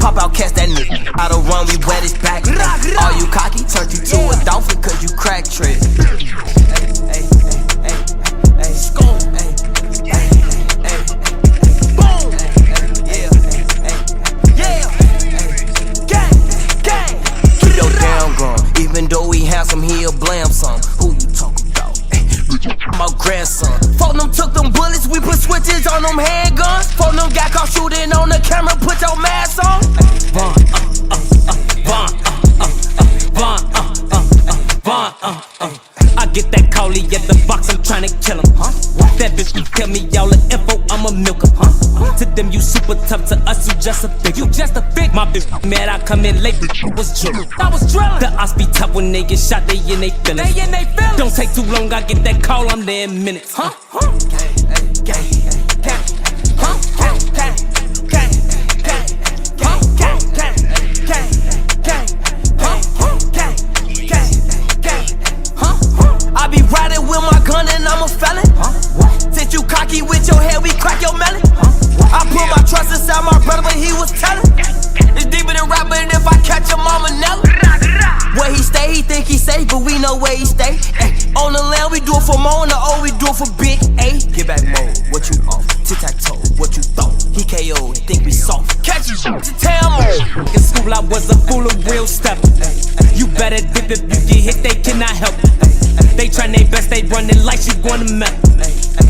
Pop out, catch that nigga. Out of run, we wet his back. All you cocky, turned you to a dolphin cause you crack trick. Hey, school. Boom. Yeah. Gang. Keep your damn gun. Even though he handsome, he'll blam some. Who you talking about? My grandson. Phone them took them bullets, we put switches on them handguns. Phone them got caught shooting on the camera, put your mask on. I get that callie at the box, I'm tryna kill him. That bitch can tell me all the info, I'ma milk him. To them you super tough, to us you just a big. My bitch mad, I come in late, bitch was drilling. The odds be tough when they get shot, they in they feelings. Don't take too long, I get that call, I'm there in minutes. I be riding with my gun and I'm a felon. Since you cocky with your head, we crack your melon. I put my trust inside my brother, but he was telling. It's deeper than rap, but if I catch him, I'm a Nelly. Where he stay, he think he safe, but we know where he stay. Ay, on the land, we do it for Mo, on the O, we do it for Big A. Get back, Mo, what you off? Tic-tac-toe, what you thought? He KO'd, think we soft. Catch you, tell me. In school I was a fool, a real step. You better dip if you get hit, they cannot help. They try their best, they running like she gonna melt.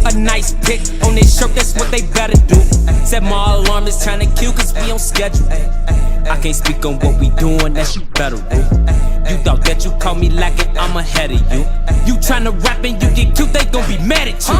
A nice pic on their shirt, that's what they better do. Said my alarm is trying to kill cause we on schedule. I can't speak on what we doing, that's you better rule. You thought that you caught me lacking, I'm ahead of you. You tryna rap and you get cute, they gon' be mad at you.